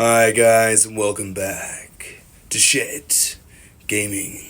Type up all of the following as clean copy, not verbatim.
Hi guys, and welcome back to Shit Gaming.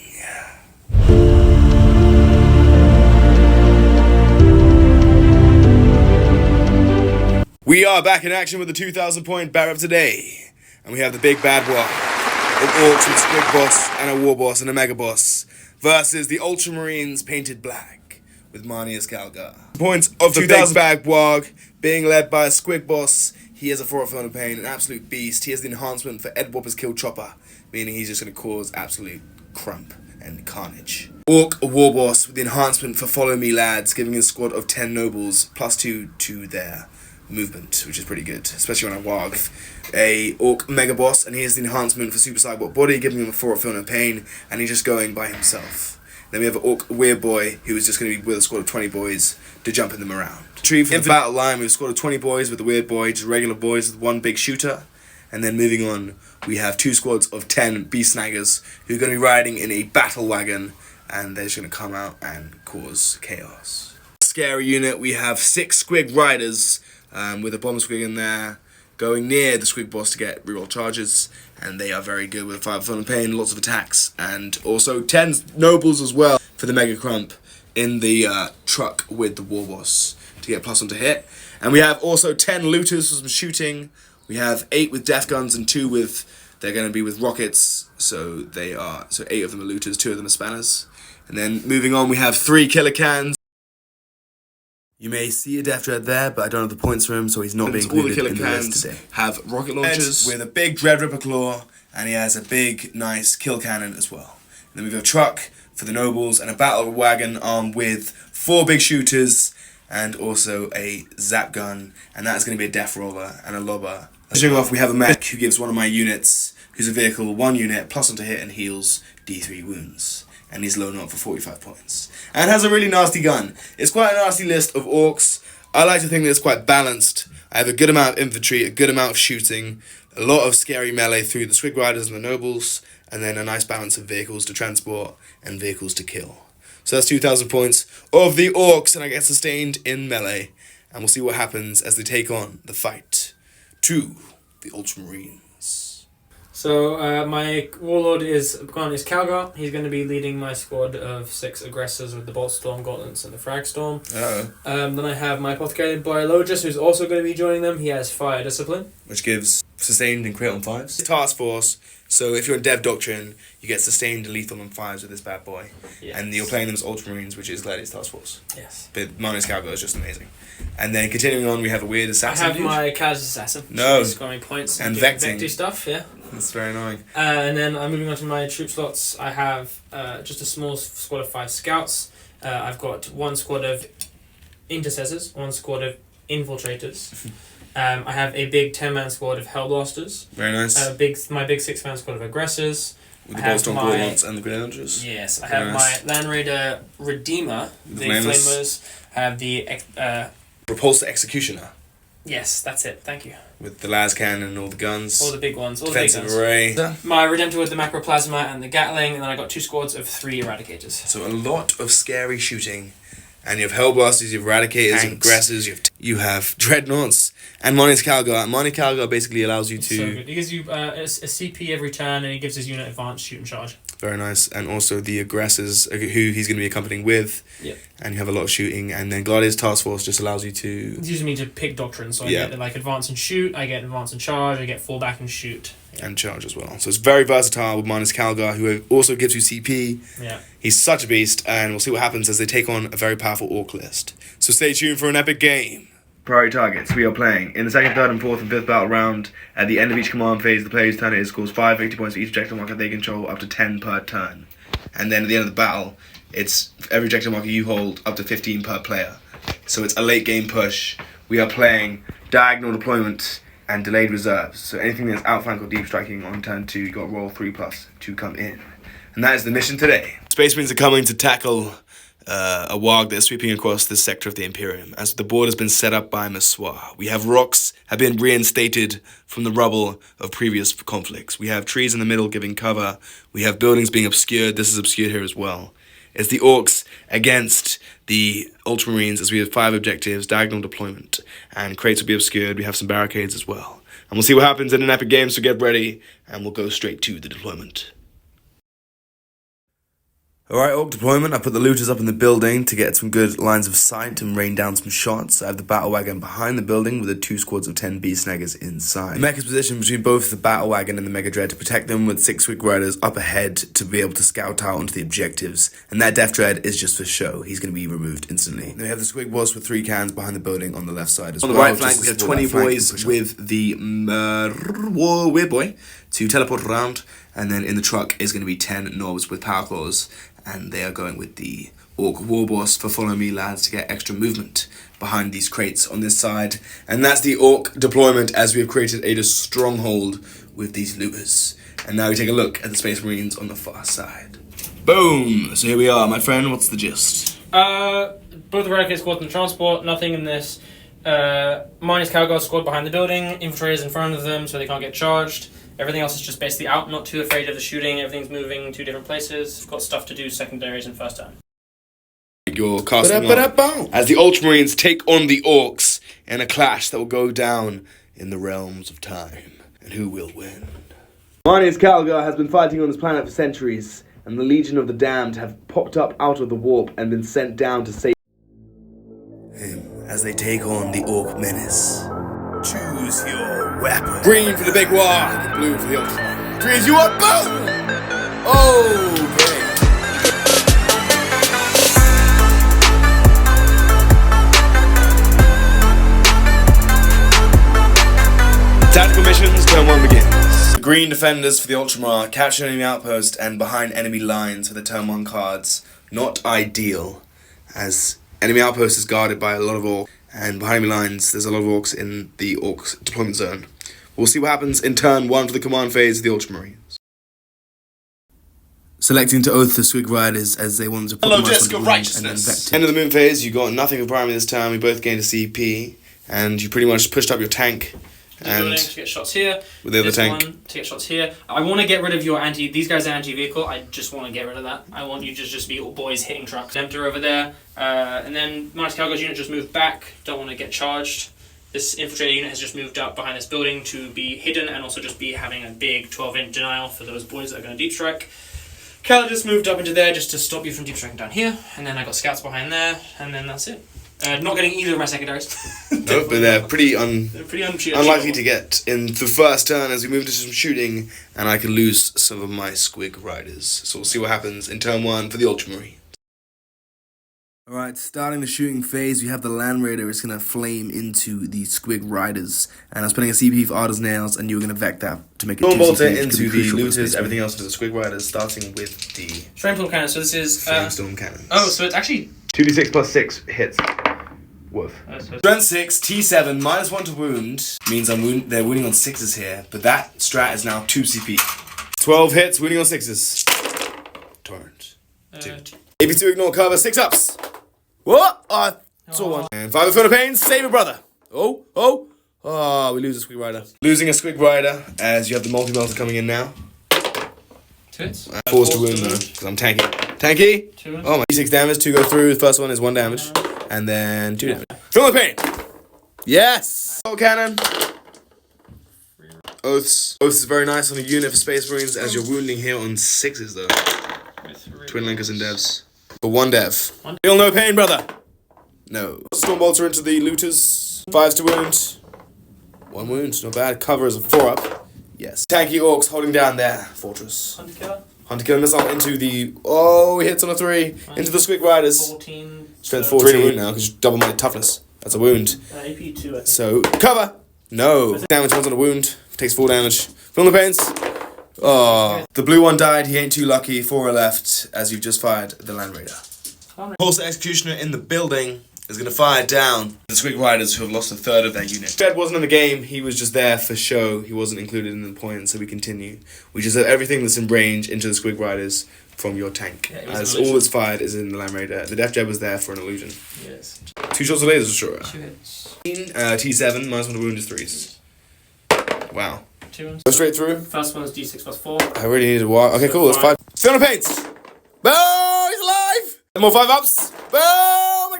We are back in action with the 2,000 point battle of today, and we have the big bad war of Orks with Squig Boss and a War Boss and a Mega Boss versus the Ultramarines painted black with Marneus Calgar. Points of the big bad warg being led by a Squig Boss. He has a 4 Phone of Pain, an absolute beast. He has the enhancement for Ed Whopper's Kill Chopper, meaning he's just going to cause absolute crump and carnage. Ork, a War Boss with the enhancement for Follow Me Lads, giving a squad of 10 nobles, +2 to their movement, which is pretty good, especially on a warg. A Ork Mega Boss, and he has the enhancement for Super Cyborg Body, giving him a 4 Phone of Pain, and he's just going by himself. Then we have an Ork Weird Boy, who is just going to be with a squad of 20 boys to jumping them around. Tree for the battle line, we have a squad of 20 boys with the Weird Boy, just regular boys with one big shooter. And then moving on, we have 2 squads of 10 Beast Snaggers, who are going to be riding in a battle wagon, and they're just going to come out and cause chaos. Scary unit, we have 6 Squig Riders, with a Bomb Squig in there, going near the Squig Boss to get reroll charges, and they are very good with a 5 Fun and Pain, lots of attacks, and also 10 Nobles as well for the Mega Crump in the truck with the War Boss to get +1 to hit. And we have also 10 Looters for some shooting. We have 8 with Death Guns and 2 with, they're going to be with rockets, so 8 of them are Looters, 2 of them are Spanners. And then moving on, we have 3 Killer Cans. You may see a Death Dread there, but I don't have the points for him, so he's not being included in the list today. Have rocket launchers with a big Dread Ripper Claw, and he has a big, nice kill cannon as well. And then we have a truck for the nobles and a battle wagon armed with 4 big shooters and also a zap gun, and that's going to be a death roller and a lobber. Finishing off, we have a mech who gives one of my units, who's a vehicle, 1 unit, +1 to hit and heals D3 wounds. And he's loading up for 45 points. And has a really nasty gun. It's quite a nasty list of orcs. I like to think that it's quite balanced. I have a good amount of infantry, a good amount of shooting, a lot of scary melee through the Squig Riders and the Nobles, and then a nice balance of vehicles to transport and vehicles to kill. So that's 2,000 points of the orcs, and I get sustained in melee. And we'll see what happens as they take on the fight to the Ultramarines. So my warlord is Marneus Calgar. He's going to be leading my squad of 6 aggressors with the Boltstorm, Gauntlets, and the Fragstorm. Then I have my apothecary Biologist, who's also going to be joining them. He has Fire Discipline, which gives sustained and crit on 5s. Task Force. So if you're in Dev Doctrine, you get sustained and lethal on 5s with this bad boy. Yes. And you're playing them as Ultramarines, which is Gladiator's Task Force. Yes. But Marneus Calgar is just amazing. And then continuing on, we have a weird assassin. I have my Kaz Assassin. No. Scoring points and vecting. Vecty stuff, yeah. That's very annoying. And then I'm moving on to my troop slots. I have just a small squad of 5 scouts. I've got 1 squad of intercessors, 1 squad of infiltrators. I have a big 10-man squad of Hellblasters. Very nice. My big 6-man squad of aggressors. With the Boltstorm, Gauntlets, and the Grenade Launchers. Yes, I have my Land Raider Redeemer, the Flamers. I have the Repulsor Executioner. Yes, that's it. Thank you. With the las cannon and all the guns. All the big ones. All Defensive the big guns. array. My Redemptor with the Macroplasma and the Gatling, and then I got 2 squads of 3 Eradicators. So a lot of scary shooting. And you have Hellblasters, you have Eradicators, and Aggressors, you have Dreadnoughts, and Marneus Calgar. Marneus Calgar basically allows you to... So good. He gives you a CP every turn, and he gives his unit advanced shoot and charge. Very nice. And also the Aggressors, who he's going to be accompanying with. Yep. And you have a lot of shooting. And then Gladiator's Task Force just allows you to... It's using me to pick doctrines, so I get like advance and shoot, I get advance and charge, I get fall back and shoot. Yeah. And charge as well. So it's very versatile with Marneus Calgar, who also gives you CP. Yeah. He's such a beast, and we'll see what happens as they take on a very powerful Orc list. So stay tuned for an epic game. Priority targets. We are playing in the 2nd, 3rd, and 4th and 5th battle round. At the end of each command phase, the player's turn it scores 5 victory points for each objective marker they control, up to 10 per turn. And then at the end of the battle, it's every objective marker you hold, up to 15 per player. So it's a late game push. We are playing diagonal deployment and delayed reserves. So anything that's outflank or deep striking on turn 2, you got to roll 3+ to come in. And that is the mission today. Space Marines are coming to tackle a warg that is sweeping across this sector of the Imperium, as the board has been set up by Massoir. We have rocks have been reinstated from the rubble of previous conflicts. We have trees in the middle giving cover. We have buildings being obscured. This is obscured here as well. It's the Orcs against the Ultramarines, as we have 5 objectives, diagonal deployment, and crates will be obscured. We have some barricades as well. And we'll see what happens in an epic game, so get ready, and we'll go straight to the deployment. Alright, Orc deployment. I put the looters up in the building to get some good lines of sight and rain down some shots. I have the battle wagon behind the building with the 2 squads of 10 beast snaggers inside. The mech is positioned between both the battle wagon and the mega dread to protect them, with 6 squig riders up ahead to be able to scout out onto the objectives. And that death dread is just for show. He's going to be removed instantly. Then we have the squig boss with 3 cans behind the building on the left side as well. On the right flank we have 20 boys with the weird boy to teleport around. And then in the truck is going to be 10 knobs with power claws. And they are going with the Ork Warboss for follow me lads to get extra movement behind these crates on this side. And that's the Orc deployment as we have created a stronghold with these looters. And now we take a look at the Space Marines on the far side. Boom! So here we are, my friend, what's the gist? Both the Renegade squad and transport, nothing in this. Marneus Calgar squad behind the building, infiltrators in front of them so they can't get charged. Everything else is just basically out, not too afraid of the shooting. Everything's moving to different places. We've got stuff to do, secondaries and first turn. You're casting on as the Ultramarines take on the Orcs in a clash that will go down in the realms of time. And who will win? Marneus Calgar has been fighting on this planet for centuries, and the Legion of the Damned have popped up out of the warp and been sent down to save him as they take on the Orc menace. Choose your weapon. Green for the big war, and blue for the Ultramarines. Green as you are, boom! Oh, great. Tactical missions, turn 1 begins. The green defenders for the Ultramar, capture enemy outpost and behind enemy lines for the turn 1 cards. Not ideal, as enemy outpost is guarded by a lot of Orcs. And behind enemy lines, there's a lot of Orcs in the Orcs deployment zone. We'll see what happens in turn 1 for the command phase of the Ultramarines. Selecting to oath the Squig Riders as they want to put them on righteousness. End of the moon phase, you got nothing of primary this time. We both gained a CP, and you pretty much pushed up your tank. And to get shots here. With the other tank. One, to get shots here. I want to get rid of your these guys are anti-vehicle. I just want to get rid of that. I want you to just be all boys hitting trucks. Emptor over there. And then Marneus Calgar's unit just moved back. Don't want to get charged. This infiltrator unit has just moved up behind this building to be hidden and also just be having a big 12-inch denial for those boys that are going to deep strike. Calgar just moved up into there just to stop you from deep striking down here. And then I got scouts behind there. And then that's it. Not getting either of my secondaries. No, but they're pretty unlikely to get in the first turn as we move into some shooting, and I can lose some of my Squig Riders. So we'll see what happens in turn 1 for the Ultramarine. Alright, starting the shooting phase, we have the Land Raider. It's going to flame into the Squig Riders. And I was putting a CP for Arder's Nails, and you were going to vec that to make it 2 CP. Into the looters, everything else into the Squig Riders, starting with the Flamestorm Cannon. So this is Flamestorm Cannon. Oh, so it's actually 2d6 plus 6 hits. Woof. Strength 6, T7, -1 to wound, means they're wounding on 6s here, but that strat is now 2 CP. 12 hits, wounding on 6s. Torrent. 2. AB2 ignore cover, 6 ups. What? I saw 1. And 5 Inferno Pains, save a brother. Oh, we lose a Squig Rider. Losing a Squig Rider, as you have the multi-melter coming in now. 2 hits. Forced to wound though, because I'm tanky. Tanky! 2. Oh my, 6 damage, 2 go through, the first one is 1 damage. And then 2 damage. Feel the pain! Yes! Oh, cannon! Oaths. Oaths is very nice on a unit for Space Marines as you're wounding here on 6s though. Twin Linkers and devs. For 1 dev. Feel no pain, brother! No. Storm Bolter into the looters. 5s to wound. 1 wound, not bad. Cover is a 4 up. Yes. Tanky Orcs holding down their fortress. Hunter Killer Missile into the... Oh, he hits on a 3. Into the Squig Riders. 14. Strength 14 wound now, because you double my toughness. That's a wound. AP 2, I think. So, cover! No. Damage one's on a wound. Takes 4 damage. Feel the pains. Oh. The blue one died. He ain't too lucky. 4 are left, as you've just fired the Land Raider. Pulsar Executioner in the building is going to fire down the Squig Riders who have lost a third of their unit. Fred wasn't in the game. He was just there for show. He wasn't included in the points, so we continue. We just have everything that's in range into the Squig Riders from your tank, as all that's fired is in the Land Raider. The Death Jab was there for an illusion. Yes. 2 shots of lasers, sure. 2 hits. T7, -1 to wound is 3s. Wow. 2 ones. Go straight through. First one is D6 plus 4. I really need to walk. Okay, cool, that's 5. Fiona Paints! Boom! He's alive! More 5 ups! Boom!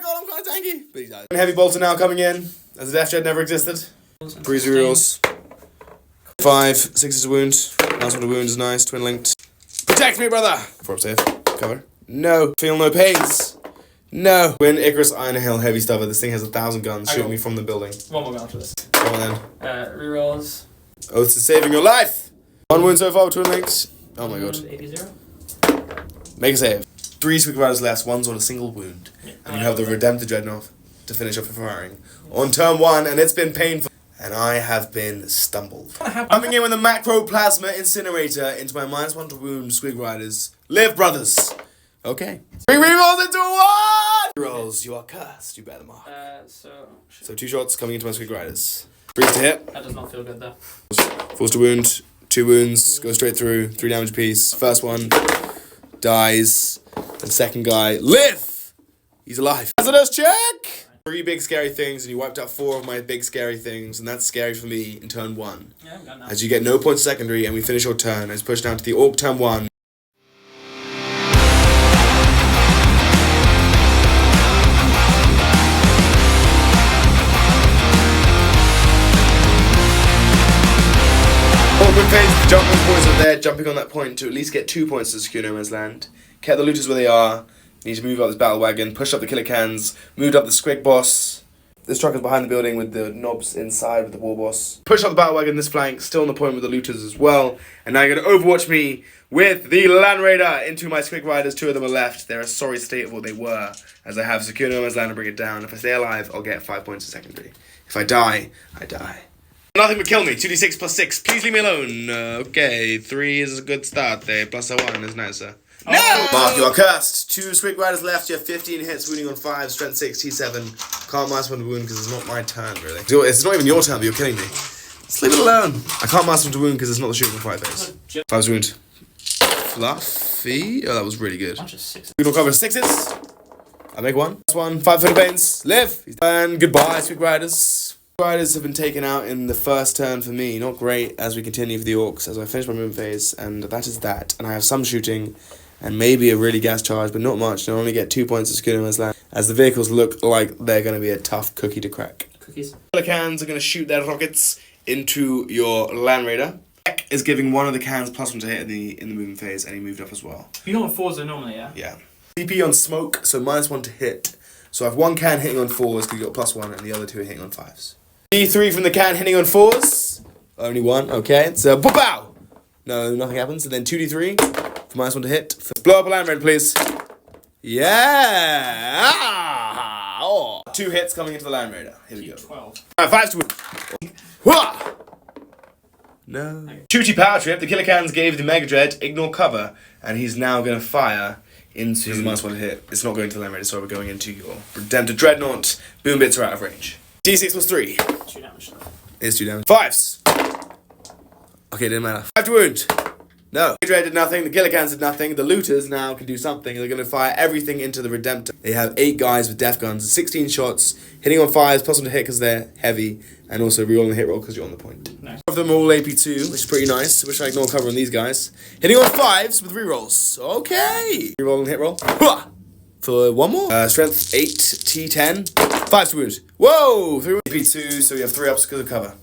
But he died. Heavy bolter now coming in, as the Death Jet never existed. 3 rerolls. 5, 6 is a wound. Last one to wound is nice, twin linked. Protect me, brother! 4 up safe. Cover. No. Feel no pains. No. Win Icarus Iron Hill Heavy Stubber. This thing has 1,000 guns shooting me from the building. One more gun after this. Come on then. Rerolls. Oath to saving your life! 1 wound so far with twin links. Oh my god. 80. Make a save. 3 Squig Riders left, 1's on a single wound. Yeah. And you have the Redemptor Dreadnought to finish off your firing. On turn 1, and it's been painful. And I have been stumbled. Coming in with a Macroplasma Incinerator into my -1 to wound Squig Riders. Live, brothers! Okay. 3 rerolls into 1! Rerolls, you are cursed, you better mark. So 2 shots coming into my Squig Riders. 3 to hit. That does not feel good though. Force to wound. 2 wounds, go straight through. 3 damage apiece. First one dies. The second guy, live! He's alive. Hazardous check! 3 big scary things, and you wiped out 4 of my big scary things, and that's scary for me in turn 1. Yeah, I'm done now. As you get no points secondary, and we finish your turn. It's pushed down to the Orc turn 1. Orc phase, jumping points are there, jumping on that point to at least get 2 points to secure no man's land. Kept the looters where they are. Need to move up this battle wagon, push up the killer cans, moved up the Squig boss. This truck is behind the building with the knobs inside with the war boss. Push up the battle wagon this flank, still on the point with the looters as well. And now you're going to overwatch me with the Land Raider into my Squig Riders. 2 of them are left. They're a sorry state of what they were, as I have secure no man's land to bring it down. If I stay alive, I'll get 5 points to secondary. If I die, I die. Nothing would kill me. 2d6 plus 6. Please leave me alone. Okay, 3 is a good start there. Plus a 1 is nicer. No! Mark, you are cursed. 2 Squig Riders left. You have 15 hits, wounding on 5, strength 6, T7. Can't master 1 to wound because it's not my turn, really. It's not even your turn, but you're killing me. Just leave it alone. I can't master 1 to wound because it's not the shooting 5 phase. 5's wound. Fluffy. Oh, that was really good. We don't cover 6s. I make 1. That's 1. 5 for the pains. Live. And goodbye, Squig Riders. Riders have been taken out in the first turn for me. Not great as we continue for the Orcs as I finish my movement phase, and that is that. And I have some shooting and maybe a really gas charge, but not much. And I only get 2 points to secure no man's land, as the vehicles look like they're going to be a tough cookie to crack. Cookies. The cans are going to shoot their rockets into your Land Raider. Beck is giving one of the cans +1 to hit in the movement phase, and he moved up as well. You know what 4s are normally, yeah? Yeah. CP on smoke, so -1 to hit. So I have 1 can hitting on 4s because you got +1, and the other 2 are hitting on 5s. D3 from the can hitting on 4s. Only 1, okay. So, pow! No, nothing happens. And then 2d3 for -1 to hit. Blow up a Land Raider, please. Yeah! Ah! Oh. 2 hits coming into the Land Raider. Here we go. 12. 5 to win. Hua! No. Shooty Power Trip. The killer cans gave the Mega Dread ignore cover, and he's now going to fire into the -1 to hit. It's not going to the Land Raider, so we're going into your Redemptor Dreadnought. Boom bits are out of range. D6 plus 3. 2 damage. It's 2 damage. 5s. Okay, didn't matter. 5 to wound. No. The Dread did nothing. The killer cans did nothing. The looters now can do something. They're going to fire everything into the Redemptor. They have 8 guys with death guns, 16 shots, hitting on 5s, +1 to hit because they're heavy, and also rerolling the hit roll because you're on the point. Nice. Of them are all AP2, which is pretty nice. Wish I ignore cover on these guys. Hitting on 5s with rerolls. Okay. Rerolling hit roll. Hua! For 1 more. Strength 8, T10. 5 to wound. Whoa! 3 AP2, so you have 3 ups because of cover.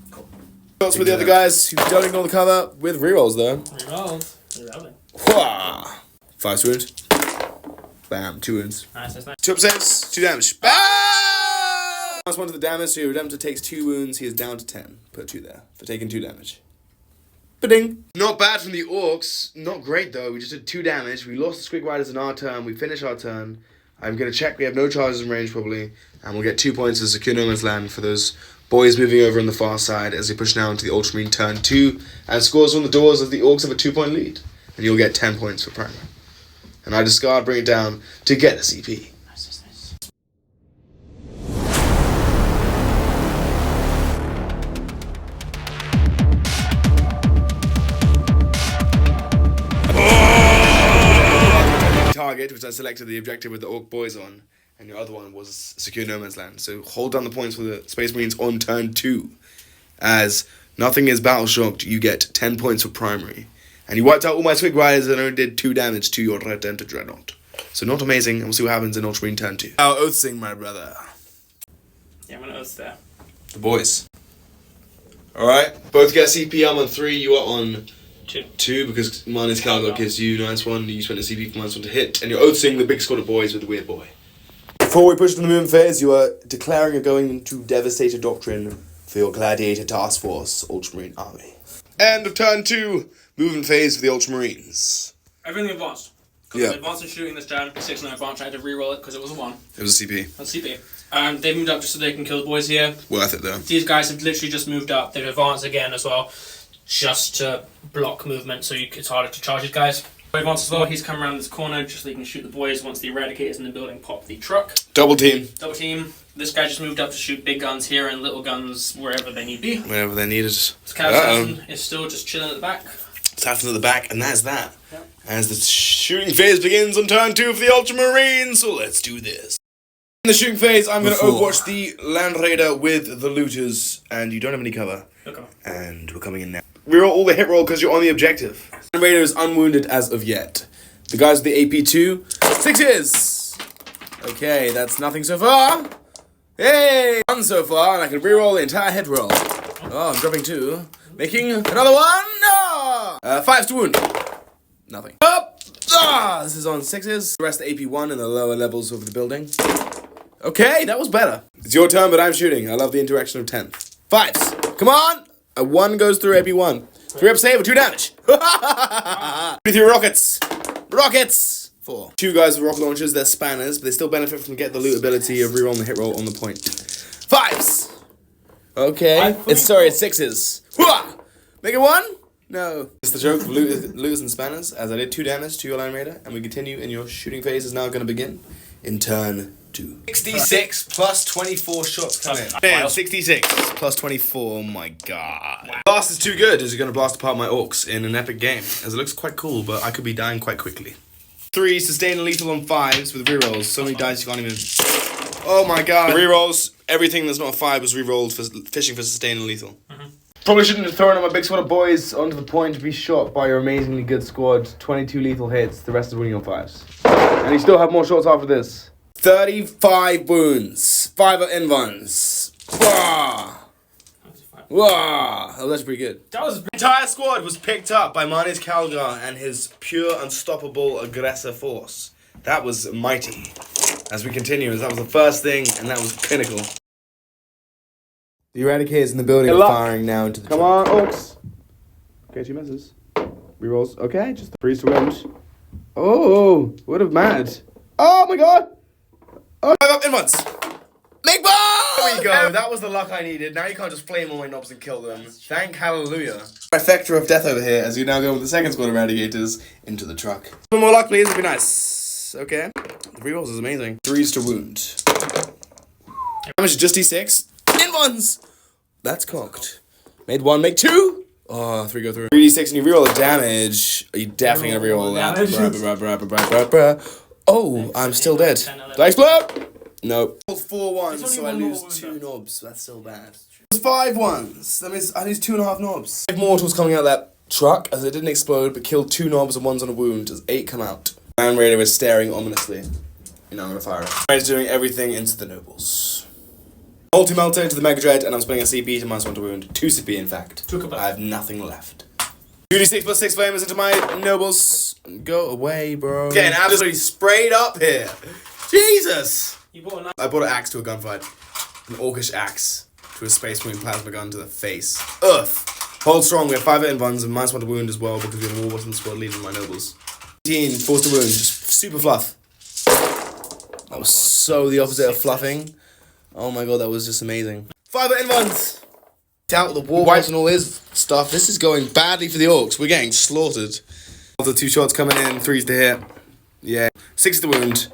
Cool. Shots with the other guys who don't ignore the cover with rerolls though. Rerolls. Lovely. Whoa! 5 to wound. Bam, 2 wounds. Nice, nice. 2 up saves, 2 damage. Bam! -1 to the damage, so your Redemptor takes 2 wounds. He is down to 10. Put 2 there for taking 2 damage. Ba-ding. Not bad from the Orcs. Not great though. We just did 2 damage. We lost the Squig Riders in our turn. We finish our turn. I'm going to check. We have no charges in range probably. And we'll get 2 points to secure no man's land for those boys moving over on the far side as they push now into the Ultramarine turn 2. And scores on the doors as the Orcs have a 2-point lead. And you'll get 10 points for primary. And I discard, bring it down to get the CP. Nice, nice. Target, which I selected the objective with the Orc boys on, and your other one was secure no man's land. So hold down the points for the Space Marines on turn 2. As nothing is battle shocked, you get 10 points for primary. And you wiped out all my Squig Riders and only did 2 damage to your Redemptor Dreadnought. So not amazing, and we'll see what happens in Ultramarine turn 2. Our oath sing, my brother. Yeah, I'm gonna oath there. The boys. Alright, both get CP. I'm on 3, you are on 2 because Marneus Calgar gives you -1. You spend a CP for -1 to hit, and you're oath sing the big squad of boys with the weird boy. Before we push to the movement phase, you are declaring you're going into Devastator Doctrine for your Gladiator Task Force Ultramarine Army. End of turn 2, movement phase for the Ultramarines. Everything advanced. Because advanced and shooting this turn, 6 no advanced, I had to reroll it because it was a 1. It was a CP. That's CP. They moved up just so they can kill the boys here. Worth it though. These guys have literally just moved up. They've advanced again as well, just to block movement, so it's harder to charge these guys. Advanced as well, he's come around this corner just so he can shoot the boys. Once the Eradicators in the building pop the truck. Double team. Double team. This guy just moved up to shoot big guns here and little guns wherever they need be. Wherever they needed. Assassin is still just chilling at the back. Assassin at the back, and that's that. Yep. As the shooting phase begins on turn 2 for the Ultramarines, so let's do this. In the shooting phase, I'm going to overwatch the Land Raider with the looters, and you don't have any cover. Okay. And we're coming in now. Reroll all the hit roll because you're on the objective. Land Raider is unwounded as of yet. The guys with the AP2, 6s! Okay, that's nothing so far. Hey! 1 so far, and I can reroll the entire hit roll. Oh, I'm dropping 2. Making another 1! No! 5s to wound. Nothing. Up! Ah! This is on 6s. The rest AP1 in the lower levels of the building. Okay, that was better. It's your turn, but I'm shooting. I love the interaction of 10th. 5s. Come on! A 1 goes through AP1. 3 up save with 2 damage. 3 rockets. Rockets! 4. 2 guys with rocket launchers. They're spanners, but they still benefit from get the loot ability of rerolling the hit roll on the point. 5s! Okay. It's 6s. Make it 1? No. It's the joke of looters and spanners, as I did 2 damage to your Land Raider, and we continue, and your shooting phase is now going to begin in turn 2. 66 plus 24 shots coming in. Man, 66 plus 24, oh my god. Wow. Blast is too good, as you're going to blast apart my orcs in an epic game, as it looks quite cool, but I could be dying quite quickly. 3, sustain and lethal on 5s with rerolls. So many dice you can't even... Oh my god. The rerolls, everything that's not a 5 was rerolled for fishing for sustain and lethal. Probably shouldn't have thrown my big squad of boys onto the point to be shot by your amazingly good squad. 22 lethal hits, the rest is winning on 5s. And you still have more shots after this. 35 wounds. 5 are in-ones. Wah! Wah! That was pretty good. The entire squad was picked up by Marneus Calgar and his pure, unstoppable aggressor force. That was mighty. As we continue, that was the first thing, and that was pinnacle. The Eradicators in the building are firing now into the... Come on, Orks. Okay, 2 misses. Rerolls. Okay, just 3s to wound. Oh, what a mad. Oh my god. Oh, 5 up in once. Big ball! There we go. That was the luck I needed. Now you can't just flame all my knobs and kill them. Thank hallelujah. Trifecta of death over here as we now go with the second squad of Eradicators into the truck. A bit more luck, please. It'd be nice. Okay. The rerolls is amazing. 3s to wound. Damage is just D6. In ones! That's cocked. Made 1, make 2! Oh, 3 go through. 3d6 and you reroll the damage. Are you definitely gonna reroll that? Oh, I'm still dead. Did I explode? Nope. 4-1, so I lose 2 knobs. That's still bad. It was 5 ones. That means I lose 2.5 knobs. 5 mortals coming out of that truck as it didn't explode but killed 2 knobs and 1's on a wound as 8 come out. Land Raider is staring ominously. You know, I'm gonna fire it. Raider's doing everything into the nobles. Multi-melter into the Mega Dread, and I'm spending a CP to -1 to wound. 2 CP, in fact. I have nothing left. 2d6 plus 6 flamers into my nobles. Go away, bro. Getting absolutely sprayed up here. Jesus! You bought a knife. I bought an axe to a gunfight. An orcish axe to a Space Marine plasma gun to the face. Ugh. Hold strong, we have 5 in-ones and -1 to wound as well because we have a war bottom squad leading my nobles. 18, forced to wound, just super fluff. That was so the opposite of fluffing. Oh my god, that was just amazing. 5 in-ones! Out the war and all his stuff. This is going badly for the orcs. We're getting slaughtered. After 2 shots coming in, 3s to hit. Yeah. 6 to wound.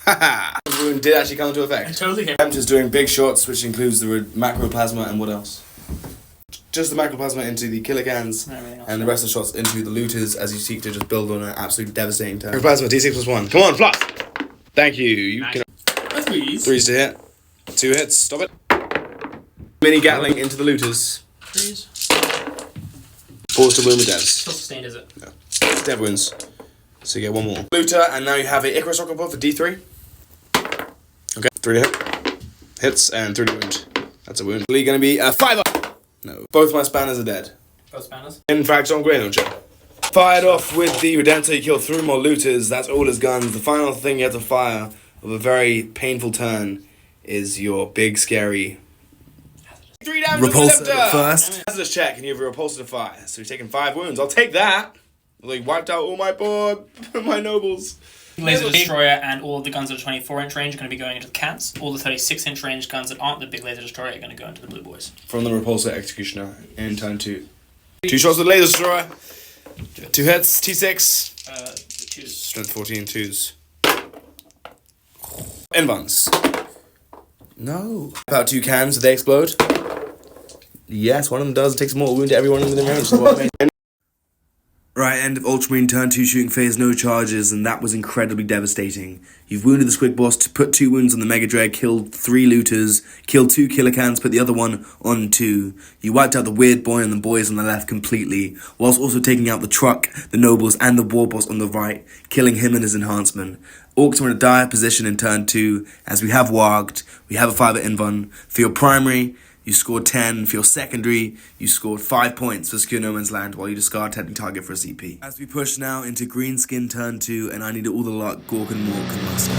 Haha. The wound did actually come into effect. I totally hit. I'm just doing big shots, which includes the macroplasma and what else? Just the macroplasma into the killer cans, and the rest of the shots into the looters as you seek to just build on an absolutely devastating turn. Macroplasma, D6 plus 1. Come on, fluff! Thank you. You can. 3s to hit. 2 hits. Stop it. Mini Gatling into the looters. 3s. 4s to wound with devs. Still sustained, is it? No. Dev wounds. So you get one more. Looter, and now you have a Icarus Rocket Pod for D3. Okay, 3 to hit. Hits, and 3 to wound. That's a wound. Gonna be a 5 up. No. Both my spanners are dead. Both spanners? In fact, on Grey Launcher. Fired off with the Redemptor, you kill 3 more looters. That's all his guns. The final thing you have to fire of a very painful turn is your big, scary 3 damage repulsor first. Hazardous check, and you have a repulsor to fire. So you're taking 5 wounds. I'll take that. Like, wiped out all my board, my nobles. Laser Destroyer and all of the guns at 24-inch range are going to be going into the cats. All the 36-inch range guns that aren't the big Laser Destroyer are going to go into the blue boys. From the Repulsor Executioner in turn 2. 2 shots with Laser Destroyer. 2 hits, T6. 2s. Strength 14, 2s. Invans. No. About 2 cans, they explode. Yes, one of them does. It takes more wound to everyone within range. Right, end of Ultramarine turn 2 shooting phase, no charges, and that was incredibly devastating. You've wounded the Squig Boss to put 2 wounds on the Mega Dread, killed 3 looters, killed 2 killer cans, put the other one on 2. You wiped out the weird boy and the boys on the left completely, whilst also taking out the truck, the nobles, and the war boss on the right, killing him and his enhancement. Orks are in a dire position in turn 2, as we have warged, we have a 5 at Invon. For your primary, you scored 10. For your secondary, you scored 5 points for Secure No Man's Land while you discard Tempting Target for a CP. As we push now into Greenskin turn 2, and I need all the luck Gork and Mork can muster.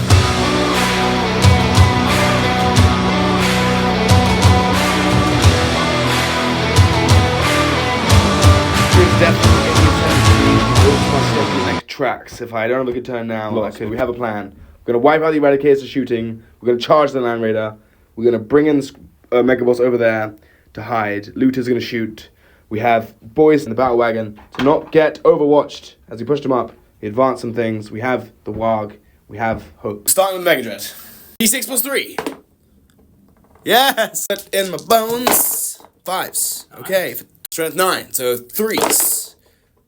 Definitely make tracks. If I don't have a good turn now, we have a plan. We're going to wipe out the Eradicators for shooting. We're going to charge the Land Raider. We're going to bring in Mega Boss over there to hide. Looter's going to shoot. We have boys in the battle wagon to not get overwatched as we pushed them up. We advanced some things. We have the Warg. We have hope. Starting with Mega Dread. D6 plus 3. Yes! In my bones. 5s. Okay. Strength 9. So 3s.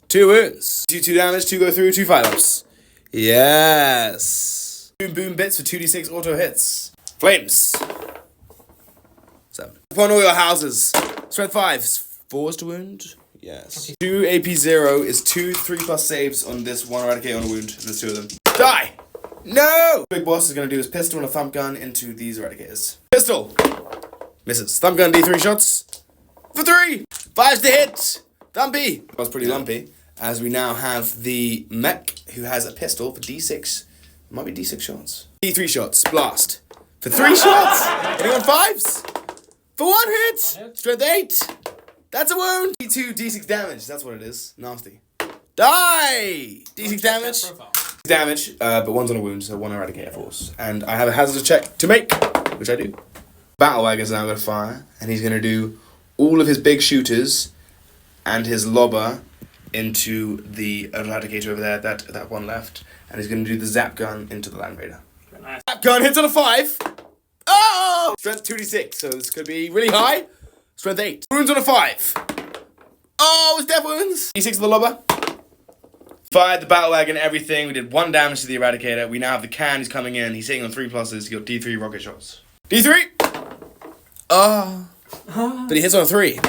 2 wounds. 2 damage. 2 go through. 2 5-ups. Yes! Boom boom bits for 2d6 auto hits. Flames. 7. Upon all your houses. Strength 5. 4s to wound. Yes. 2 AP0 is 2 3+ saves on this 1 Eradicate on a wound. There's 2 of them. Die! No! Big Boss is going to do his pistol and a thump gun into these Eradicators. Pistol! Misses. Thump gun D3 shots. For 3! 5s to hit! Thumpy! That was pretty lumpy. As we now have the mech who has a pistol for D6. It might be D6 shots. D3 shots. Blast. For 3 shots! Hitting on 5s! For 1 hit! Strength 8! That's a wound! D2, D6 damage. That's what it is. Nasty. Die! D6 damage. Damage, but 1's on a wound, so 1 Eradicator force. And I have a hazardous check to make, which I do. Battle Wagon's now going to fire, and he's going to do all of his big shooters and his lobber into the Eradicator over there, that one left. And he's going to do the Zap Gun into the Land Raider. Nice. Zap Gun hits on a 5! Oh! Strength 2d6, so this could be really high. Strength 8. Wounds on a 5. Oh, it's death wounds. D6 of the lobber. Fired the battle wagon, everything. We did 1 damage to the Eradicator. We now have the can. He's coming in. He's hitting on 3 pluses. He got D3 rocket shots. D3. Oh. But he hits on a 3.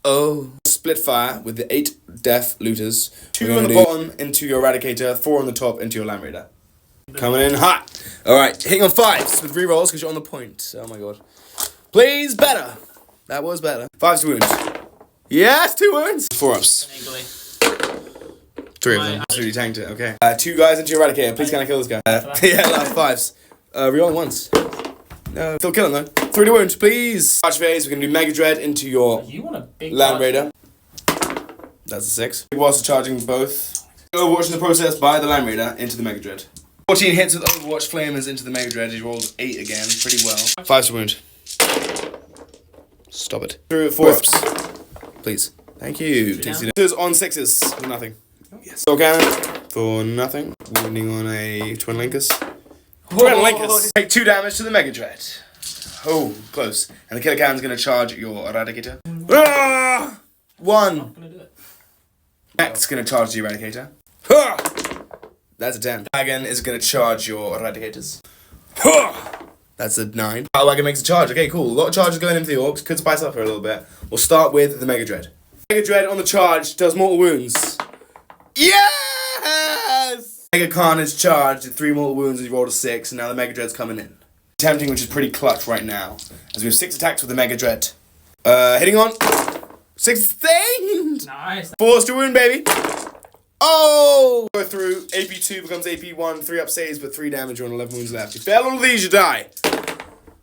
Oh. Split fire with the 8 death looters. 2 on the bottom into your Eradicator. 4 on the top into your Land Raider. Coming in hot. Alright, hitting on 5s with rerolls because you're on the point. Oh my god. Please, better. That was better. 5 wounds. Yes, 2 wounds. 4-ups. 3 of them. Absolutely tanked it, okay. 2 guys into your Eradicator. Please can I kill this guy? Yeah, last 5s. Rerolling once. No, still killing though. 3 to wound, please. Charge phase, we're going to do Mega Dread into your Land Raider. That's a 6. Big Boss is charging both. Overwatch in the process by the Land Raider into the Mega Dread. 14 hits with Overwatch Flamers into the Mega Dread. He rolls 8 again, pretty well. 5 to wound. Stop it. Through 4-ups. Please. Thank you. This is on 6s. Nothing. Yes. Soul Cannon for nothing. Wounding on a Twin Linkers. Twin Linkers. Take 2 damage to the Mega Dread. Oh, close. And the Killer Cannon's going to charge your Eradicator. 1. Mech's going to charge the Eradicator. That's a 10. Wagon is going to charge your Eradicators. That's a 9. Battle Wagon makes a charge. Okay, cool. A lot of charges going into the Orks. Could spice up for a little bit. We'll start with the Mega Dread. Mega Dread on the charge does mortal wounds. Yeah! Yes! Mega Carnage charged, did 3 mortal wounds as you rolled a 6, and now the Mega Dread's coming in. Tempting, which is pretty clutch right now, as we have 6 attacks with the Mega Dread. Hitting on. Sustained! Nice. Force to wound, baby. Oh! Go through. AP2 becomes AP1, 3 up saves, but 3 damage on 11 wounds left. You fail all of these, you die.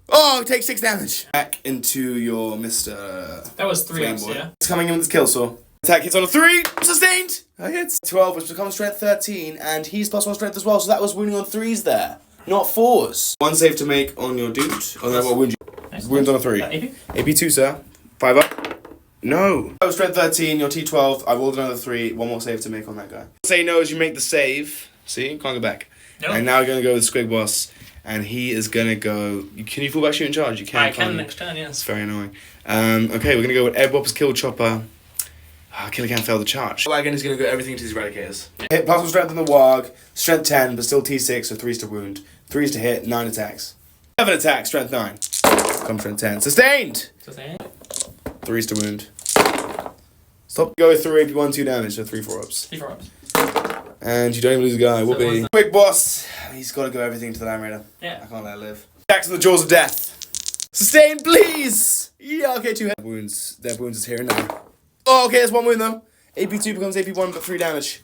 Oh, take 6 damage. Back into your Mr. That was 3 ups, boy. yeah? It's coming in with his kill saw. Attack hits on a 3. Sustained. That hits. 12, which becomes strength 13, and he's +1 strength as well, so that was wounding on 3s there, not 4s. 1 save to make on your dude. Oh, no, what wound you? Nice. Wounds on a 3. AP? AP2, sir. 5 up. No. Oh, strength 13, your T12. I rolled another 3. 1 more save to make on that guy. Say no as you make the save. See? Can't go back. Nope. And now we're going to go with Squig Boss. And he is going to go... Can you fall back, shoot, and charge? You can. I can next turn, yes. It's very annoying. Okay, we're going to go with Ed Whopper's Kill Chopper. Killer can fail the charge. Wagon is going to go everything to his Eradicators. Hit +1 strength on the Warg. Strength 10, but still T6, so 3s to wound. 3s to hit, 9 attacks. 7 attacks, strength 9. Come strength 10. Sustained! Sustained. 3s to wound. Stop. Go through AP1, 2 damage, so 3 4-ups. 3 4-ups. And you don't even lose a guy. Will be. Quick boss. He's got to go everything to the Land Raider. Yeah. I can't let it live. Back to the jaws of death. Sustain, please! Yeah, okay, 2 head wounds. Their wounds is here and now. Oh, okay, that's 1 wound though. AP2 becomes AP1, but 3 damage.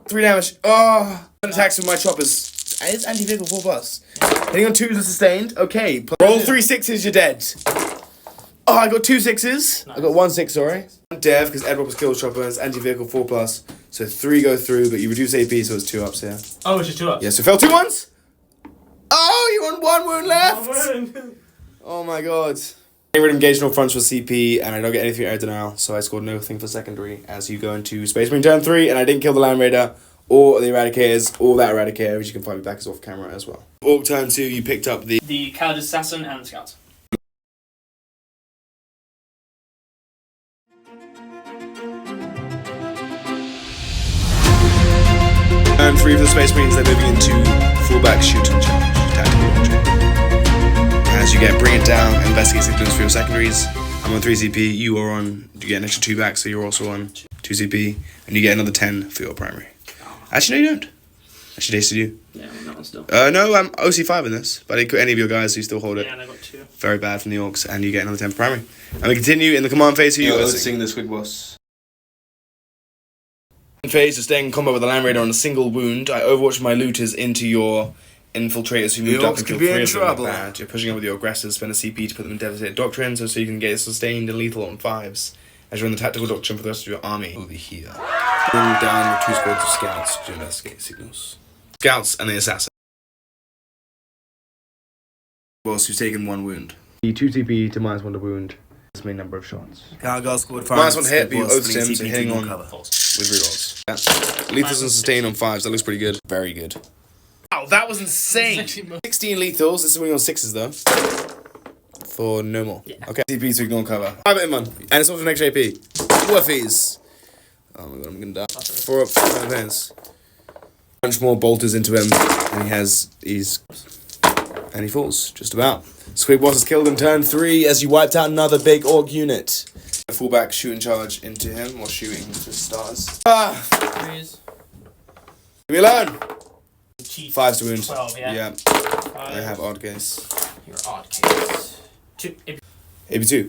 3 damage. Oh! Attacks with my choppers. It's anti-vehicle 4+. Hitting on 2s and sustained. Okay. Roll 3 6s, you're dead. Oh, I got 2 6s. Nice. I got 1 6, sorry. Dev, because Ed Whopper's Kill Chopper is anti-vehicle 4+. So 3 go through, but you reduce AP, so it's 2 ups here. Oh, it's just 2 ups? Yeah, so fell 2 ones. Oh, you're on 1 wound left. Oh my god. Getting rid of engaged no fronts for CP, and I don't get anything for air denial, so I scored nothing for secondary as you go into Space Marine turn 3, and I didn't kill the Land Raider, or the Eradicators, or that Eradicator, which you can find me back as off camera as well. Orc turn 2, you picked up the Coward Assassin and the Scouts. Turn 3 for the Space Marines, they're moving into fullback shoot and charge, tactical launcher. As you bring it down, investigate signals for your secondaries. I'm on 3 CP, you are on, you get an extra 2 back, so you're also on 2 CP, and you get another 10 for your primary. Actually, no, you don't. Actually, tasted you. Yeah, I'm not still. No, I'm OC5 in this, but I didn't put any of your guys who still hold it. Yeah, and I got 2. Very bad from the Orcs, and you get another 10 for primary. And we continue in the command phase. Who you let's sing the Squig Boss. Phase of staying in combat with the Land Raider on a single wound. I overwatch my looters into your infiltrators who moved up and killed 3 of them. Like that. You're pushing up with your aggressors, spend a CP to put them in devastated doctrine, so you can get sustained and lethal on 5s. As you're in the tactical doctrine for the rest of your army. Over here. Bring down your 2 squads of scouts to investigate signals. Scouts and the assassin. Boss who's taken 1 wound. 2 CP to -1 to wound. This main number of shots. Calgar scored -1 hit, but you oath him, so CP hitting on cover. with rerolls. Yeah. Lethals and sustain on 5s. That looks pretty good. Very good. Wow, that was insane. 16 lethals. This is winning on 6s though. For no more. Yeah. Okay. CP to ignore cover. 5 in 1. And it's also an extra AP. Worthies. Oh my god, I'm gonna die. 4 up, 5 hands. Bunch more bolters into him, and he falls, just about. Squig Boss has killed him turn 3 as you wiped out another big Orc unit. A fullback shoot and charge into him while shooting the stars. Threes. Leave me alone! Chief. 5s to wound. 12, yeah. Yeah. 5. I have odd case. Your odd case. 2. AP2.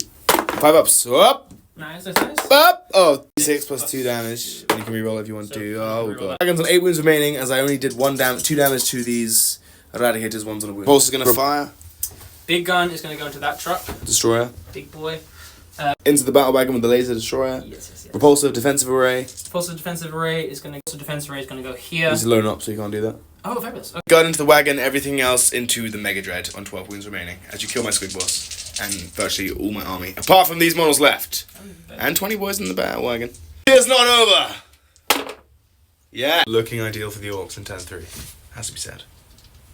5 ups. Up! Nice, nice. Up! Oh, 6 plus 2 damage. And you can reroll if you want to. Oh god. Dragons on 8 wounds remaining as I only did 2 damage to these Eradicators, 1's on a wound. Pulse is gonna fire. Big gun is going to go into that truck. Destroyer. Big boy. Into the battle wagon with the laser destroyer. Yes. Repulsive defensive array. Repulsive defensive array is going to go here. He's alone up, so you can't do that. Oh, fabulous. Okay. Gun into the wagon, everything else into the Mega Dread on 12 wounds remaining as you kill my Squig Boss and virtually all my army, apart from these models left. And 20 boys in the battle wagon. It's not over! Yeah. Looking ideal for the Orcs in turn 3. Has to be said.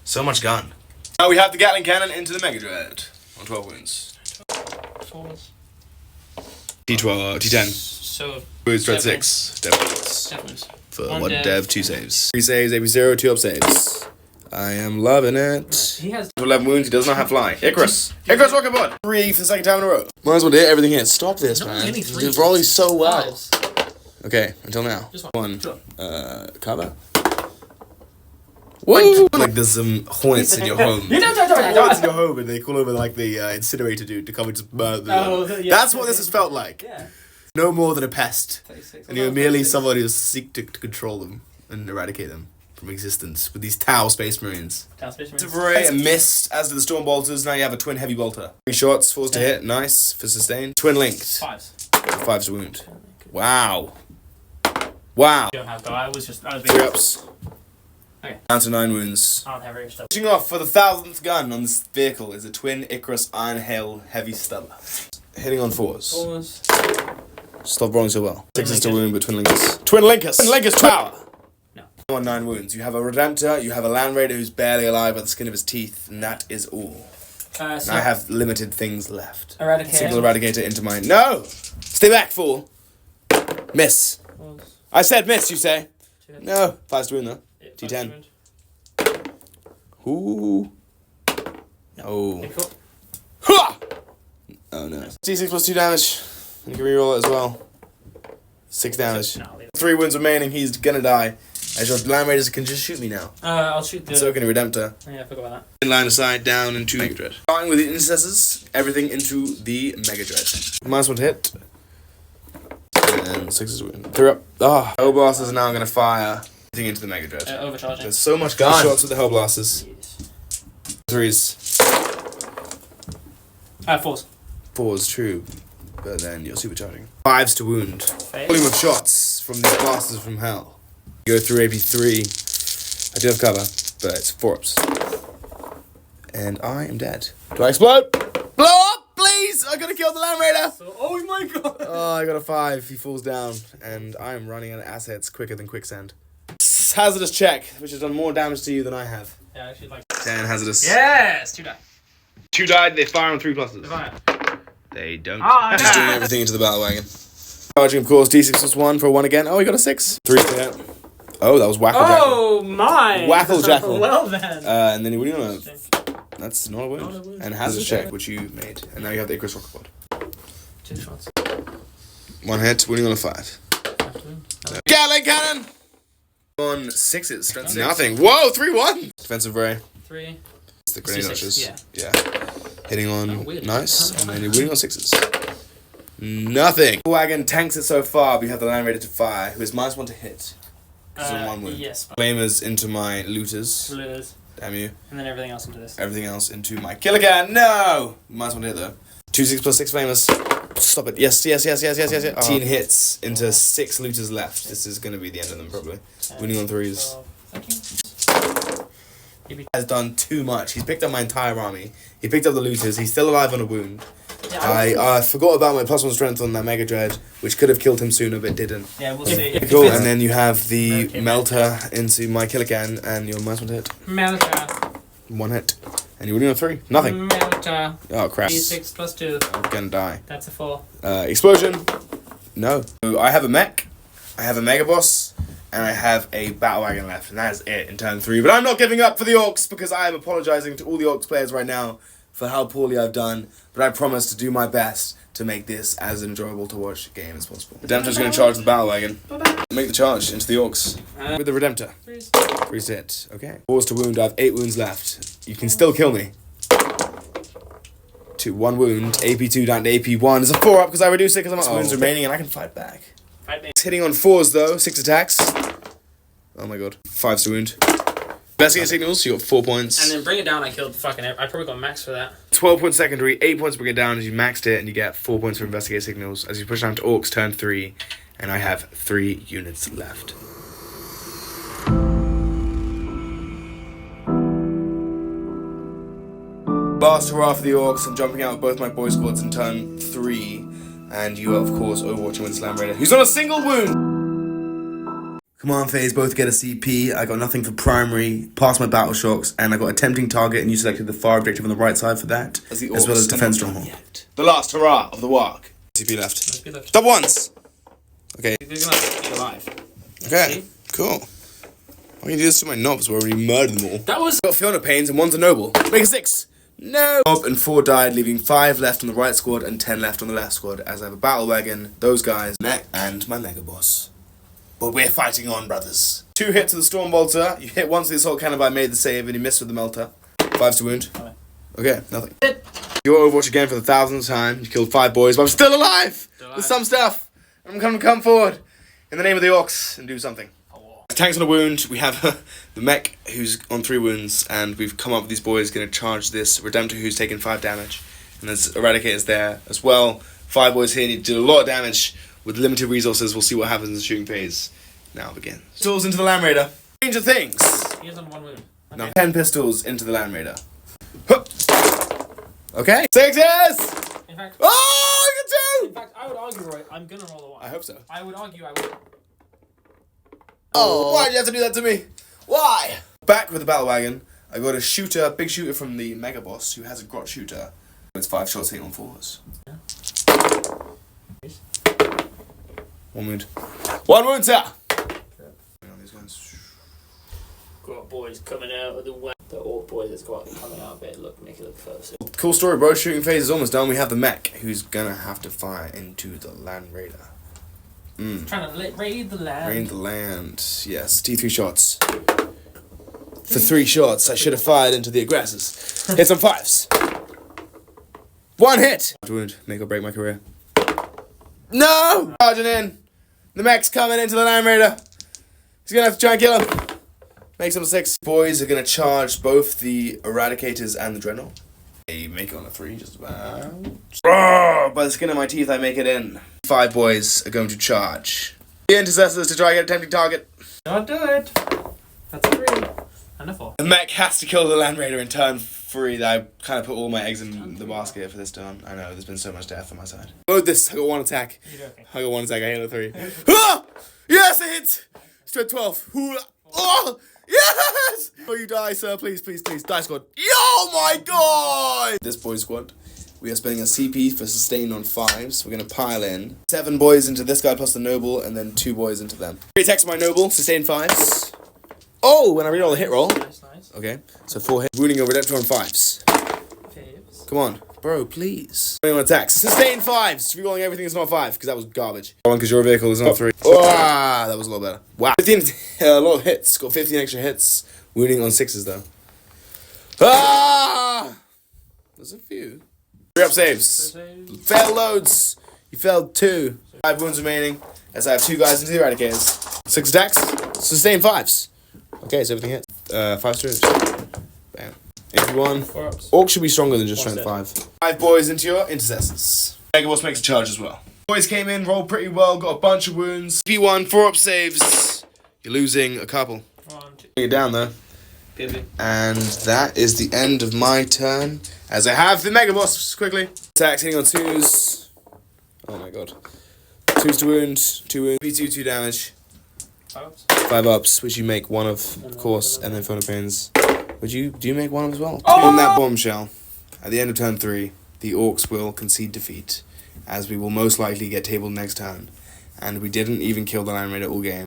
So much gun. Now we have the Gatling Cannon into the Mega Dread on 12 wounds. 4s. T12, T10. So. Wounds, Dread 7. 6. Dev wounds. 7s. For 1 1 dev. dev, 2 saves. 3 saves, AP0, 2 up saves. I am loving it. He has 11 wounds, he does not have fly. Icarus! Icarus rocket bod! 3 for the second time in a row. Might as well hit everything here. Stop this, No, man. only 3. You're rolling so well. 5s. Okay, until now. Just one. Sure. Cover. Whoa! Like there's some hornets in your home. Hornets in your home, and they call over like the incinerator dude to come and just murder them. Oh, yeah. That's what this has felt like. Yeah. No more than a pest. 36. And you're merely somebody who seek to control them and eradicate them from existence with these Tau Space Marines. Tau Space Marines. Ray missed, as did the Storm Bolters. Now you have a twin heavy bolter. 3 shots, 4s to hit, nice for sustain. Twin linked. 5s. 5s to wound. Wow. Wow. Don't have though. I was 3 ups. Okay. Down to 9 wounds. I don't have very stuff. Pushing off for the 1000th gun on this vehicle is a twin Icarus Iron Hail heavy stubber. Hitting on 4s. 4s. Stop rolling so well. Twin 6s to Linkers. wound, but twin linkers. Twin linkers! Twin linkers power! No. On 9 wounds. You have a Redemptor, you have a Land Raider who's barely alive by the skin of his teeth, and that is all. So And I have limited things left. Eradicator. Single Eradicator into mine. No! Stay back, fool! Miss. 4s. I said miss, you say? 2 hits. No. 5s to wound, though. Yeah, 5s T10. to wound. Ooh. Oh. Okay, cool. Ha! Oh no. D6 plus 2 damage. You can reroll it as well. 6 damage. No, I'll leave it. 3 wounds remaining, he's gonna die. As your Land Raiders can just shoot me now. I'll shoot the... So can a Redemptor. Yeah, I forgot about In line of sight, down into Mega Dread. Starting with the Intercessors, everything into the Mega Dread. -1 to hit. And 6 is wound. 3 up. Ah. Hell Blasters are now gonna fire everything into the Mega Dread. that. Overcharging. There's so much gun shots with the Hell Blasters. Yes. 3s. 4s. 4s, true. But then you're supercharging. 5s to wound. Phase. Volume of shots from these blasters from hell. You go through AP3. I do have cover, but it's 4 ups. And I am dead. Do I explode? Blow up, please! I gotta kill the Land Raider! Oh my god! Oh, I got a 5. He falls down. And I am running out of assets quicker than quicksand. Hazardous check, which has done more damage to you than I have. Yeah, I actually like... 10 hazardous. Yes! 2 die. 2 died, they fire on 3 pluses. Divine. They don't. Ah, Just doing everything into the battle wagon. Charging, of course, D6 plus 1 for a 1 again. Oh, we got a 6. 3 to hit. Oh, that was Wackle Jackal. Oh my! Wackle Jackal. Well then. And then what do you want to... That's not a wound. Not a wound. And hazardous check, which you made. And now you have the Icarus Rocket Pod. 2 shots. 1 hit, winning on a 5. Gatling Cannon! On 6s, strength 6. Nothing. Whoa, 3-1! Defensive Ray. 3. It's the grenade 6, launchers. yeah. Hitting on weird. nice, and then you're winning on 6s. Nothing. Wagon tanks it so far, but you have the Land Raider to fire, who is -1 to hit. Because of 1 wound. Yes. Flamers into my looters. Looters. Damn you. And then everything else into this. Everything else into my Killer Can. No! -1 to hit though. 2 6 plus 6 flamers. Stop it. Yes. 18 hits into 6 looters left. This is going to be the end of them probably. Winning on 3s. Thank you. Has done too much. He's picked up my entire army. He picked up the looters. He's still alive on a wound. Yeah, I forgot about my +1 strength on that Mega Dread, which could have killed him sooner, but didn't. Yeah, we'll see. Cool. And then you have the Melter into my Killer Can, and you're -1 to hit. Melter. 1 hit. And you're winning on 3. Nothing. Melter. Oh, crap. D6 plus 2. I'm gonna die. That's a 4. Explosion. No. So I have a mech, I have a Mega Boss, and I have a Battle Wagon left, and that is it in turn 3. But I'm not giving up for the Orks, because I am apologising to all the Orks players right now for how poorly I've done, but I promise to do my best to make this as enjoyable to watch a game as possible. Redemptor's going to charge the Battle Wagon. Make the charge into the Orks. With the Redemptor. 3 hit. Okay. 4s to wound. I have 8 wounds left. You can still kill me. 1 wound. AP2 down to AP1. It's a 4 up because I reduced it because I'm at wounds remaining and I can fight back. It's hitting on 4s though. 6 attacks. Oh my god. 5s to wound. Investigate signals, you got 4 points. And then bring it down, I killed fucking... I probably got max for that. 12 points secondary, 8 points bring it down as you maxed it, and you get 4 points for investigate signals as you push down to Orks turn 3, and I have 3 units left. Last hurrah for the Orks. I'm jumping out with both my boy squads in turn 3, and you are of course overwatching with Slam Raider, who's on a single wound! Come on, FaZe, both get a CP. I got nothing for primary, passed my battle shocks, and I got a tempting target, and you selected the far objective on the right side for that, as well as defense stronghold. The last hurrah of the walk. CP left. Double ones! Okay. They're gonna be alive. Okay, cool. Why can you do this to my knobs? We already murdered them all. That was... Got Fiona Pains and one's a noble. Make a 6! No! Bob and 4 died, leaving 5 left on the right squad and 10 left on the left squad, as I have a battle wagon, those guys, mech, and my mega boss. But we're fighting on, brothers. 2 hits with the storm bolter. You hit once with the assault cannon, but I made the save, and you missed with the melter. 5 to wound. Okay, nothing. Your Overwatch again for the 1000th time. You killed 5 boys, but I'm still alive! With some stuff. I'm gonna come forward in the name of the Orks and do something. Tanks on a wound. We have the mech who's on 3 wounds, and we've come up with these boys going to charge this Redemptor who's taken 5 damage. And there's Eradicators there as well. 5 boys here need to do a lot of damage with limited resources. We'll see what happens in the shooting phase. Now begins. Pistols into the Land Raider. Stranger things. He is on 1 wound. Okay. No, 10 pistols into the Land Raider. Hup. Okay. 6s! In fact, oh, I got 2! In fact, I would argue, Roy, I'm gonna roll a 1. I hope so. I would argue I would. Oh, why'd you have to do that to me? Why? Back with the battle wagon. I got a shooter, big shooter from the mega boss who has a grot shooter. It's 5 shots hitting on 4s. Yeah. 1 wound. 1 wound, sir! Got boys coming out of the way. The Ork boys that's got coming out of it. Make it look closer. Cool story, bro. Shooting phase is almost done. We have the mech who's gonna have to fire into the Land Raider. Trying to raid the land. Raid the land. Yes, T3 shots. For 3 shots, I should have fired into the aggressors. Hit some 5s. 1 hit! Wound. Make or break my career. No! Charging in. The mech's coming into the Land Raider. He's gonna have to try and kill him. Makes him a 6. Boys are gonna charge both the Eradicators and the Dreadnought. They make it on a 3, just about. Oh, by the skin of my teeth, I make it in. 5 boys are going to charge the Intercessors to try and get a tempting target. Don't do it. That's a 3. And a 4. The mech has to kill the Land Raider in turn 3. I kind of put all my eggs in the basket for this turn. I know, there's been so much death on my side. Oh, this. I got 1 attack. I got 1 attack. I hit a 3. Ah! Yes, I hit! Straight 12. Oh! Yes! Oh, you die, sir. Please, please, please. Die, squad. Oh my god! This boy squad. We are spending a CP for sustain on 5s. We're going to pile in 7 boys into this guy plus the noble, and then 2 boys into them. 3 attacks on my noble, sustain 5s. Oh, when I reroll a hit roll. Nice. Okay, so 4 hits. Wounding a Redemptor on 5s. Come on. Bro, please. 21 attacks. Sustain 5s. Rerolling everything that's not 5, because that was garbage. One, because your vehicle is not 3. Oh, that was a lot better. Wow. 15, a lot of hits. Got 15 extra hits. Wounding on 6s, though. Ah! There's a few. 3 up saves. Failed loads. You failed 2. 5 wounds remaining, as I have 2 guys into the Eradicators. 6 attacks. Sustain 5s. Okay, so everything hit. 5 strokes. Bam. 81. Orcs should be stronger than just strength 5. 5 boys into your Intercessors. Mega Boss makes a charge as well. Boys came in, rolled pretty well, got a bunch of wounds. P1, 4 up saves. You're losing a couple. 1, 2. Bring it down though. Pivot. And that is the end of my turn. As I have the Mega Boss quickly. Attacks hitting on 2s. Oh my god. 2s to wound, 2 wounds. P2, 2 damage. 5 ups, which you make 1 of course, and then Phone of Pains. Do you make 1 of as well? Oh! On that bombshell, at the end of turn 3, the Orcs will concede defeat, as we will most likely get tabled next turn. And we didn't even kill the Land Raider all game.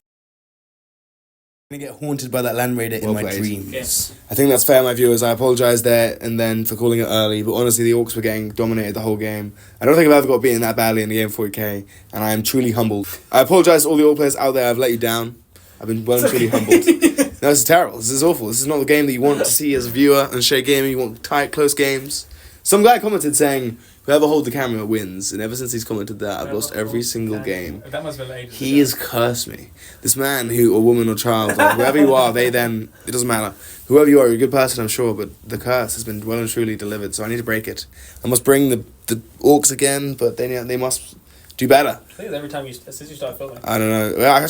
I'm gonna get haunted by that Land Raider in my dreams. Yes. I think that's fair, my viewers. I apologise there and then for calling it early, but honestly, the Orcs were getting dominated the whole game. I don't think I've ever got beaten that badly in the game 40k, and I am truly humbled. I apologise to all the Orc players out there. I've let you down. I've been well and truly humbled. No, this is terrible. This is awful. This is not the game that you want to see as a viewer and share gaming. You want tight, close games. Some guy commented saying, whoever holds the camera wins, and ever since he's commented that, I've lost every single game. That must have been ages He has cursed me. This man who, or woman or child, or whoever you are, they then, it doesn't matter. Whoever you are, you're a good person, I'm sure, but the curse has been well and truly delivered, so I need to break it. I must bring the Orcs again, but they must do better. I think every time since you start filming. I don't know. Yeah.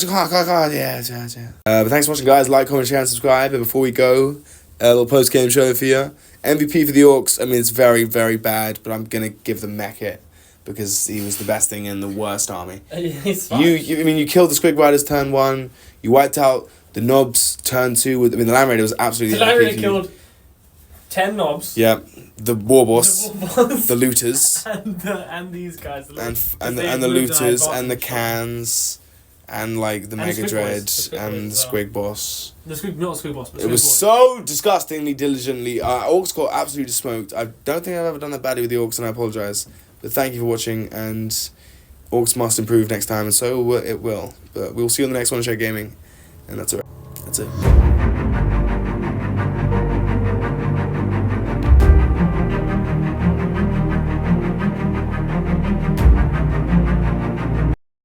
But thanks for watching, guys. Like, comment, share, and subscribe. And before we go, a little post-game show for you. MVP for the Orcs. I mean, it's very, very bad, but I'm going to give the mech it because he was the best thing in the worst army. He's fine. You killed the Squig Riders turn 1. You wiped out the Knobs turn 2. The Land Raider was absolutely... The Land Raider killed 10 knobs. Yeah. The War Boss. The Looters. and these guys. And the Looters and the Cans. and like the And Mega the Squig Dread Boys. The Squig and the Boys as Squig Boss. Not Squig Boss, but It was so disgustingly diligently. Orcs got absolutely smoked. I don't think I've ever done that badly with the Orcs, and I apologise. But thank you for watching, and Orcs must improve next time, and so it will. But we'll see you on the next one, Share Gaming, and that's it.